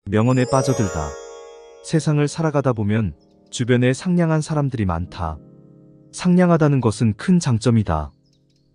명언에 빠져들다. 세상을 살아가다 보면 주변에 상냥한 사람들이 많다. 상냥하다는 것은 큰 장점이다.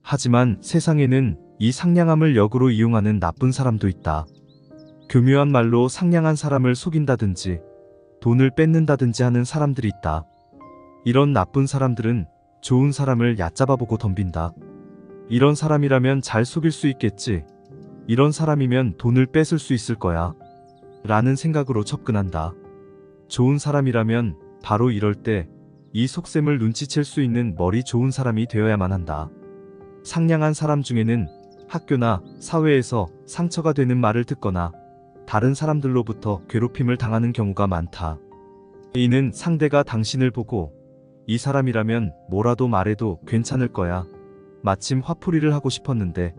하지만 세상에는 이 상냥함을 역으로 이용하는 나쁜 사람도 있다. 교묘한 말로 상냥한 사람을 속인다든지 돈을 뺏는다든지 하는 사람들이 있다. 이런 나쁜 사람들은 좋은 사람을 얕잡아보고 덤빈다. 이런 사람이라면 잘 속일 수 있겠지. 이런 사람이면 돈을 뺏을 수 있을 거야. 라는 생각으로 접근한다. 좋은 사람이라면 바로 이럴 때 이 속셈을 눈치챌 수 있는 머리 좋은 사람이 되어야만 한다. 상냥한 사람 중에는 학교나 사회에서 상처가 되는 말을 듣거나 다른 사람들로부터 괴롭힘을 당하는 경우가 많다. 이는 상대가 당신을 보고 이 사람이라면 뭐라도 말해도 괜찮을 거야. 마침 화풀이를 하고 싶었는데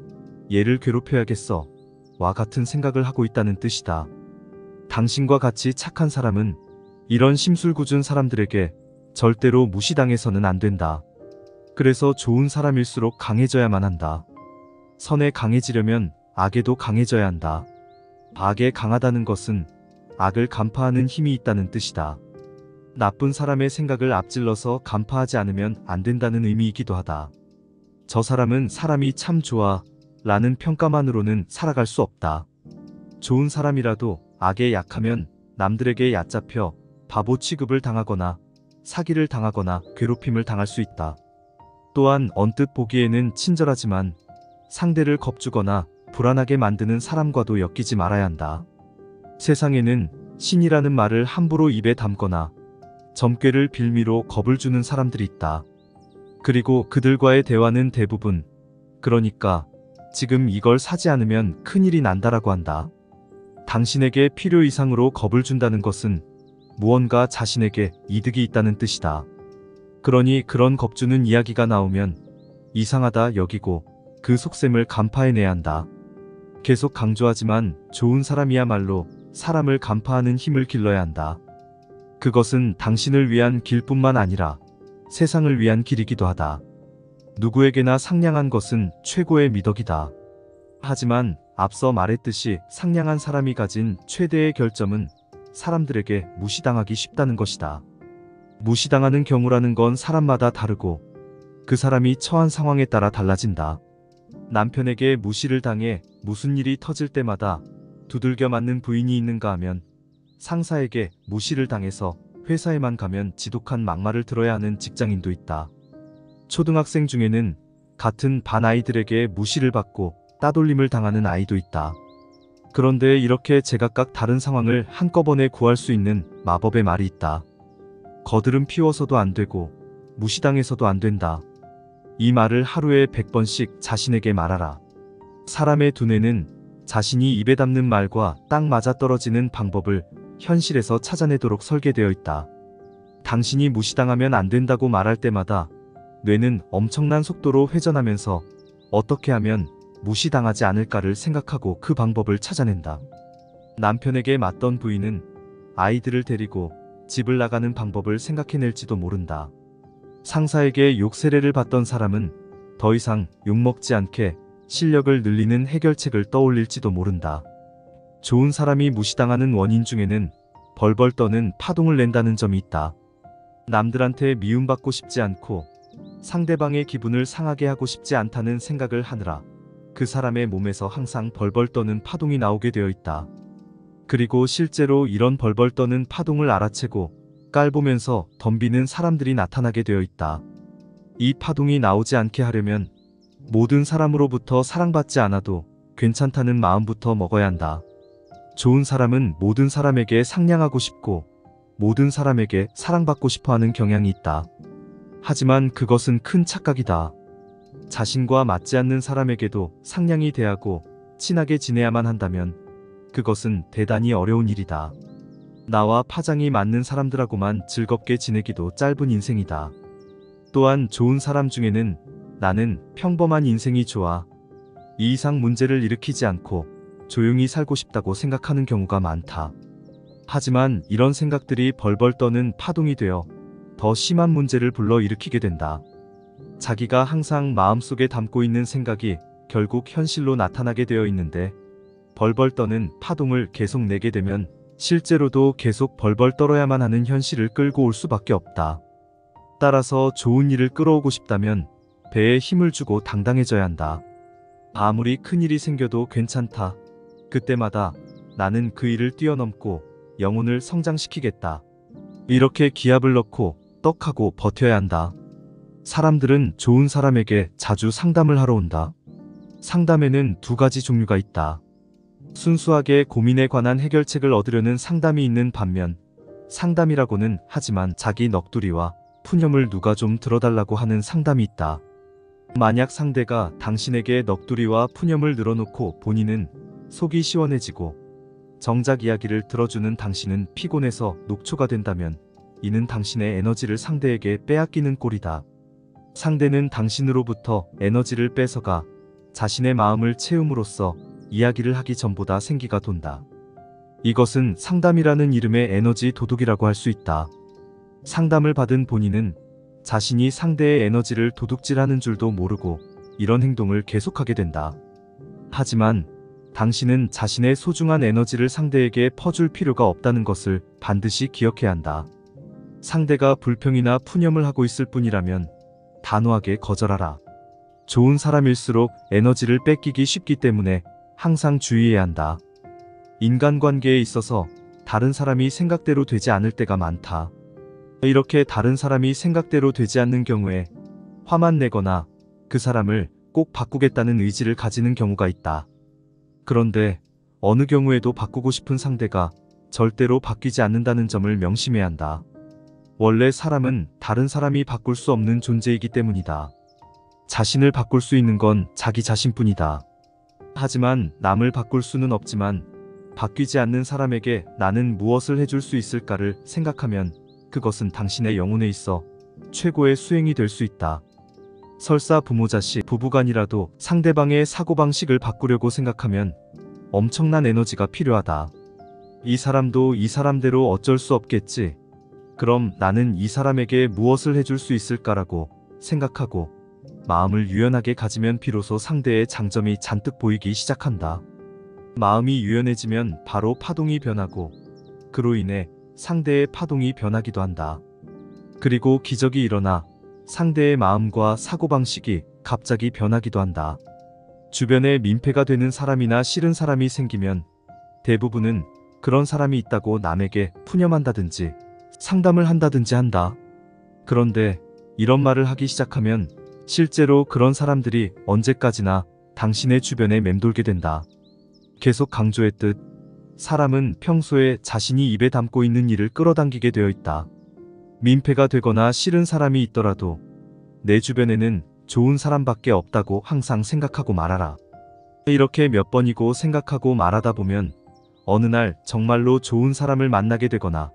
얘를 괴롭혀야겠어. 와 같은 생각을 하고 있다는 뜻이다. 당신과 같이 착한 사람은 이런 심술궂은 사람들에게 절대로 무시당해서는 안 된다. 그래서 좋은 사람일수록 강해져야만 한다. 선에 강해지려면 악에도 강해져야 한다. 악에 강하다는 것은 악을 간파하는 힘이 있다는 뜻이다. 나쁜 사람의 생각을 앞질러서 간파하지 않으면 안 된다는 의미이기도 하다. 저 사람은 사람이 참 좋아 라는 평가만으로는 살아갈 수 없다. 좋은 사람이라도 악에 약하면 남들에게 얕잡혀 바보 취급을 당하거나 사기를 당하거나 괴롭힘을 당할 수 있다. 또한 언뜻 보기에는 친절하지만 상대를 겁주거나 불안하게 만드는 사람과도 엮이지 말아야 한다. 세상에는 신이라는 말을 함부로 입에 담거나 점괘를 빌미로 겁을 주는 사람들이 있다. 그리고 그들과의 대화는 대부분 그러니까 지금 이걸 사지 않으면 큰일이 난다라고 한다. 당신에게 필요 이상으로 겁을 준다는 것은 무언가 자신에게 이득이 있다는 뜻이다. 그러니 그런 겁주는 이야기가 나오면 이상하다 여기고 그 속셈을 간파해내야 한다. 계속 강조하지만 좋은 사람이야말로 사람을 간파하는 힘을 길러야 한다. 그것은 당신을 위한 길뿐만 아니라 세상을 위한 길이기도 하다. 누구에게나 상냥한 것은 최고의 미덕이다. 하지만 앞서 말했듯이 상냥한 사람이 가진 최대의 결점은 사람들에게 무시당하기 쉽다는 것이다. 무시당하는 경우라는 건 사람마다 다르고 그 사람이 처한 상황에 따라 달라진다. 남편에게 무시를 당해 무슨 일이 터질 때마다 두들겨 맞는 부인이 있는가 하면 상사에게 무시를 당해서 회사에만 가면 지독한 막말을 들어야 하는 직장인도 있다. 초등학생 중에는 같은 반 아이들에게 무시를 받고 따돌림을 당하는 아이도 있다. 그런데 이렇게 제각각 다른 상황을 한꺼번에 구할 수 있는 마법의 말이 있다. 거드름 피워서도 안 되고 무시당해서도 안 된다. 이 말을 하루에 100번씩 자신에게 말하라. 사람의 두뇌는 자신이 입에 담는 말과 딱 맞아떨어지는 방법을 현실에서 찾아내도록 설계되어 있다. 당신이 무시당하면 안 된다고 말할 때마다 뇌는 엄청난 속도로 회전하면서 어떻게 하면 무시당하지 않을까를 생각하고 그 방법을 찾아낸다. 남편에게 맞던 부인은 아이들을 데리고 집을 나가는 방법을 생각해낼지도 모른다. 상사에게 욕세례를 받던 사람은 더 이상 욕먹지 않게 실력을 늘리는 해결책을 떠올릴지도 모른다. 좋은 사람이 무시당하는 원인 중에는 벌벌 떠는 파동을 낸다는 점이 있다. 남들한테 미움받고 싶지 않고 상대방의 기분을 상하게 하고 싶지 않다는 생각을 하느라 그 사람의 몸에서 항상 벌벌 떠는 파동이 나오게 되어 있다. 그리고 실제로 이런 벌벌 떠는 파동을 알아채고 깔보면서 덤비는 사람들이 나타나게 되어 있다. 이 파동이 나오지 않게 하려면 모든 사람으로부터 사랑받지 않아도 괜찮다는 마음부터 먹어야 한다. 좋은 사람은 모든 사람에게 상냥하고 싶고 모든 사람에게 사랑받고 싶어하는 경향이 있다. 하지만 그것은 큰 착각이다. 자신과 맞지 않는 사람에게도 상냥히 대하고 친하게 지내야만 한다면 그것은 대단히 어려운 일이다. 나와 파장이 맞는 사람들하고만 즐겁게 지내기도 짧은 인생이다. 또한 좋은 사람 중에는 나는 평범한 인생이 좋아. 이 이상 문제를 일으키지 않고 조용히 살고 싶다고 생각하는 경우가 많다. 하지만 이런 생각들이 벌벌 떠는 파동이 되어 더 심한 문제를 불러일으키게 된다. 자기가 항상 마음속에 담고 있는 생각이 결국 현실로 나타나게 되어 있는데 벌벌 떠는 파동을 계속 내게 되면 실제로도 계속 벌벌 떨어야만 하는 현실을 끌고 올 수밖에 없다. 따라서 좋은 일을 끌어오고 싶다면 배에 힘을 주고 당당해져야 한다. 아무리 큰 일이 생겨도 괜찮다. 그때마다 나는 그 일을 뛰어넘고 영혼을 성장시키겠다. 이렇게 기합을 넣고 떡하고 버텨야 한다. 사람들은 좋은 사람에게 자주 상담을 하러 온다. 상담에는 두 가지 종류가 있다. 순수하게 고민에 관한 해결책을 얻으려는 상담이 있는 반면, 상담이라고는 하지만 자기 넋두리와 푸념을 누가 좀 들어달라고 하는 상담이 있다. 만약 상대가 당신에게 넋두리와 푸념을 늘어놓고 본인은 속이 시원해지고 정작 이야기를 들어주는 당신은 피곤해서 녹초가 된다면 이는 당신의 에너지를 상대에게 빼앗기는 꼴이다. 상대는 당신으로부터 에너지를 뺏어가 자신의 마음을 채움으로써 이야기를 하기 전보다 생기가 돈다. 이것은 상담이라는 이름의 에너지 도둑이라고 할 수 있다. 상담을 받은 본인은 자신이 상대의 에너지를 도둑질하는 줄도 모르고 이런 행동을 계속하게 된다. 하지만 당신은 자신의 소중한 에너지를 상대에게 퍼줄 필요가 없다는 것을 반드시 기억해야 한다. 상대가 불평이나 푸념을 하고 있을 뿐이라면 단호하게 거절하라. 좋은 사람일수록 에너지를 뺏기기 쉽기 때문에 항상 주의해야 한다. 인간관계에 있어서 다른 사람이 생각대로 되지 않을 때가 많다. 이렇게 다른 사람이 생각대로 되지 않는 경우에 화만 내거나 그 사람을 꼭 바꾸겠다는 의지를 가지는 경우가 있다. 그런데 어느 경우에도 바꾸고 싶은 상대가 절대로 바뀌지 않는다는 점을 명심해야 한다. 원래 사람은 다른 사람이 바꿀 수 없는 존재이기 때문이다. 자신을 바꿀 수 있는 건 자기 자신뿐이다. 하지만 남을 바꿀 수는 없지만 바뀌지 않는 사람에게 나는 무엇을 해줄 수 있을까를 생각하면 그것은 당신의 영혼에 있어 최고의 수행이 될 수 있다. 설사 부모 자식 부부간이라도 상대방의 사고방식을 바꾸려고 생각하면 엄청난 에너지가 필요하다. 이 사람도 이 사람대로 어쩔 수 없겠지. 그럼 나는 이 사람에게 무엇을 해줄 수 있을까라고 생각하고 마음을 유연하게 가지면 비로소 상대의 장점이 잔뜩 보이기 시작한다. 마음이 유연해지면 바로 파동이 변하고 그로 인해 상대의 파동이 변하기도 한다. 그리고 기적이 일어나 상대의 마음과 사고방식이 갑자기 변하기도 한다. 주변에 민폐가 되는 사람이나 싫은 사람이 생기면 대부분은 그런 사람이 있다고 남에게 푸념한다든지 상담을 한다든지 한다. 그런데 이런 말을 하기 시작하면 실제로 그런 사람들이 언제까지나 당신의 주변에 맴돌게 된다. 계속 강조했듯 사람은 평소에 자신이 입에 담고 있는 일을 끌어당기게 되어 있다. 민폐가 되거나 싫은 사람이 있더라도 내 주변에는 좋은 사람밖에 없다고 항상 생각하고 말아라. 이렇게 몇 번이고 생각하고 말하다 보면 어느 날 정말로 좋은 사람을 만나게 되거나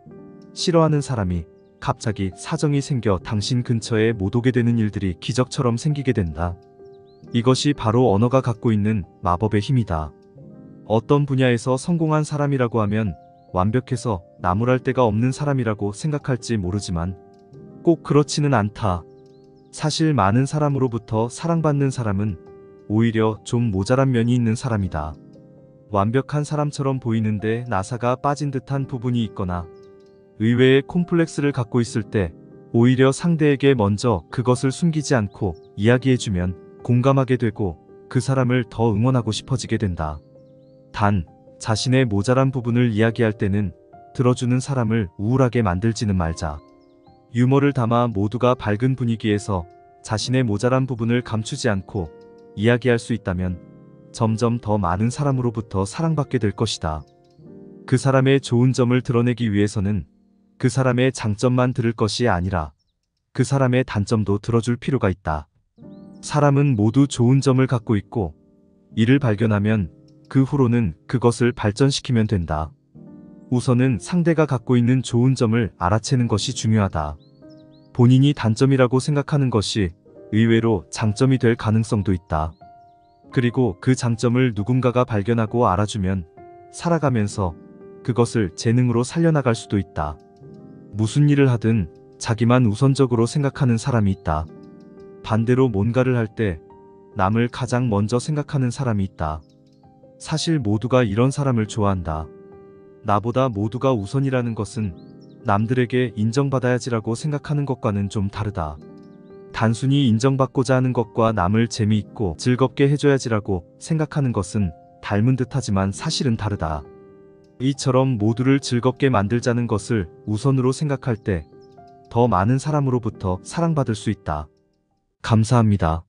싫어하는 사람이 갑자기 사정이 생겨 당신 근처에 못 오게 되는 일들이 기적처럼 생기게 된다. 이것이 바로 언어가 갖고 있는 마법의 힘이다. 어떤 분야에서 성공한 사람이라고 하면 완벽해서 나무랄 데가 없는 사람이라고 생각할지 모르지만 꼭 그렇지는 않다. 사실 많은 사람으로부터 사랑받는 사람은 오히려 좀 모자란 면이 있는 사람이다. 완벽한 사람처럼 보이는데 나사가 빠진 듯한 부분이 있거나 의외의 콤플렉스를 갖고 있을 때 오히려 상대에게 먼저 그것을 숨기지 않고 이야기해주면 공감하게 되고 그 사람을 더 응원하고 싶어지게 된다. 단, 자신의 모자란 부분을 이야기할 때는 들어주는 사람을 우울하게 만들지는 말자. 유머를 담아 모두가 밝은 분위기에서 자신의 모자란 부분을 감추지 않고 이야기할 수 있다면 점점 더 많은 사람으로부터 사랑받게 될 것이다. 그 사람의 좋은 점을 드러내기 위해서는 그 사람의 장점만 들을 것이 아니라 그 사람의 단점도 들어줄 필요가 있다. 사람은 모두 좋은 점을 갖고 있고 이를 발견하면 그 후로는 그것을 발전시키면 된다. 우선은 상대가 갖고 있는 좋은 점을 알아채는 것이 중요하다. 본인이 단점이라고 생각하는 것이 의외로 장점이 될 가능성도 있다. 그리고 그 장점을 누군가가 발견하고 알아주면 살아가면서 그것을 재능으로 살려나갈 수도 있다. 무슨 일을 하든 자기만 우선적으로 생각하는 사람이 있다. 반대로 뭔가를 할 때 남을 가장 먼저 생각하는 사람이 있다. 사실 모두가 이런 사람을 좋아한다. 나보다 모두가 우선이라는 것은 남들에게 인정받아야지라고 생각하는 것과는 좀 다르다. 단순히 인정받고자 하는 것과 남을 재미있고 즐겁게 해줘야지라고 생각하는 것은 닮은 듯하지만 사실은 다르다. 이처럼 모두를 즐겁게 만들자는 것을 우선으로 생각할 때 더 많은 사람으로부터 사랑받을 수 있다. 감사합니다.